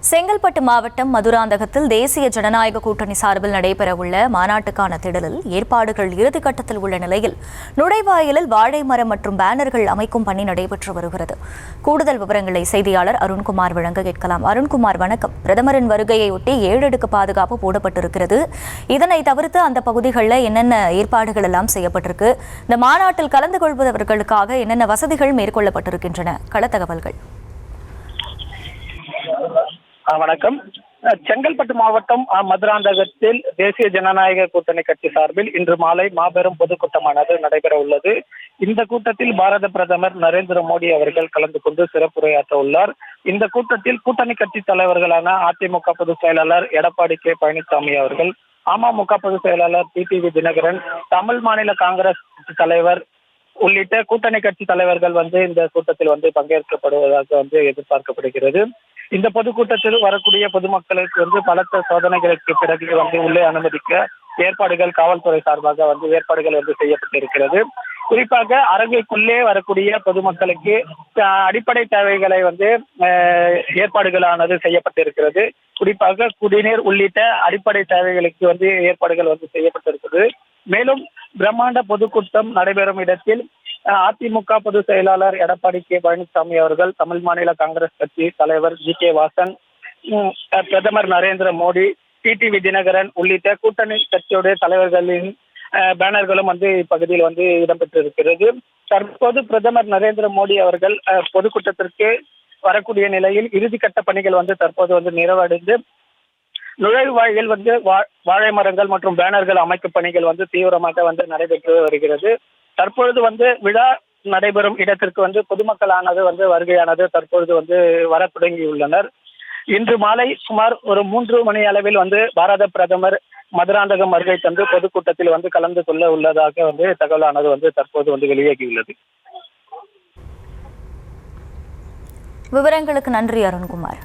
செங்கல்பட்டு மாவட்டம் மதுராந்தகத்தில் தேசிய ஜனநாயக கூட்டணி சார்பில் நடைபெறவுள்ள மாநாட்டுக்கான திடலில் ஏற்பாடுகள் இறுதிக்கட்டத்தில் உள்ள நிலையில் நுழைவாயிலில் வாழை மரம் மற்றும் பேனர்கள் அமைக்கும் பணி நடைபெற்று வருகிறது. கூடுதல் விவரங்களை செய்தியாளர் அருண்குமார் வழங்க கேட்கலாம். அருண்குமார், வணக்கம். பிரதமரின் வருகையொட்டி 7 அடுக்கு பாதுகாப்பு போடப்பட்டிருக்கிறது. இதனை தவிர்த்து அந்த பகுதிகளில் என்னென்ன ஏற்பாடுகள் எல்லாம் செய்யப்பட்டிருக்கு? இந்த மாநாட்டில் கலந்து கொள்பவர்களுக்காக என்னென்ன வசதிகள் மேற்கொள்ளப்பட்டிருக்கின்றன? கள தகவல்கள். வணக்கம். செங்கல்பட்டு மாவட்டம் மதுராந்தகத்தில் தேசிய ஜனநாயக கூட்டணி கட்சி சார்பில் இன்று மாலை மாபெரும் பொதுக்கூட்டமானது நடைபெற உள்ளது. இந்த கூட்டத்தில் பாரத பிரதமர் நரேந்திர மோடி அவர்கள் கலந்து கொண்டு சிறப்புரையாற்ற உள்ளார். இந்த கூட்டத்தில் கூட்டணி கட்சி தலைவர்களான அதிமுக பொதுச் செயலாளர் எடப்பாடி கே பழனிசாமி அவர்கள், அமமுக பொதுச் செயலாளர் டிடிவி தினகரன், தமிழ் மாநில காங்கிரஸ் தலைவர் உள்ளிட்ட கூட்டணி கட்சி தலைவர்கள் இந்த கூட்டத்தில் பங்கேற்கப்படுவதாக எதிர்பார்க்கப்படுகிறது. இந்த பொதுக்கூட்டத்தில் வரக்கூடிய பொதுமக்களுக்கு பலத்த சோதனைகளுக்கு பிறகு உள்ளே அனுமதிக்க ஏற்பாடுகள் காவல்துறை சார்பாக ஏற்பாடுகள் செய்யப்பட்டிருக்கிறது. குறிப்பாக அரங்குக்குள்ளே வரக்கூடிய பொதுமக்களுக்கு அடிப்படை தேவைகளை ஏற்பாடுகளானது செய்யப்பட்டிருக்கிறது. குறிப்பாக குடிநீர் உள்ளிட்ட அடிப்படை தேவைகளுக்கு ஏற்பாடுகள் செய்யப்பட்டிருக்கிறது. மேலும் பிரம்மாண்ட பொதுக்கூட்டம் நடைபெறும் இடத்தில் அதிமுக பொதுச் செயலாளர் எடப்பாடி கே பழனிசாமி அவர்கள், தமிழ் மாநில காங்கிரஸ் கட்சி தலைவர் ஜி.கே. வாசன், பிரதமர் நரேந்திர மோடி, டிடிவி தினகரன் உள்ளிட்ட கூட்டணி கட்சியுடைய தலைவர்களின் பேனர்களும் இப்பகுதியில் இடம்பெற்றிருக்கிறது. தற்போது பிரதமர் நரேந்திர மோடி அவர்கள் பொதுக்கூட்டத்திற்கு வரக்கூடிய நிலையில் இறுதிக்கட்ட பணிகள் தற்போது நிறைவடைந்து நுழைவாயில் வாழை மரங்கள் மற்றும் பேனர்கள் அமைக்கும் பணிகள் தீவிரமாக நடைபெற்று வருகிறது. தற்பொழுது விழா நடைபெறும் இடத்திற்கு பொதுமக்களானது வருகையானது தற்பொழுது வர தொடங்கியுள்ளனர். இன்று மாலை சுமார் ஒரு 3 மணி அளவில் பாரத பிரதமர் மதுராந்தகம் வருகை தந்து பொதுக்கூட்டத்தில் கலந்து கொள்ள உள்ளதாக தகவலானது தற்போது வெளியாகியுள்ளது. விவரங்களுக்கு நன்றி அருண்குமார்.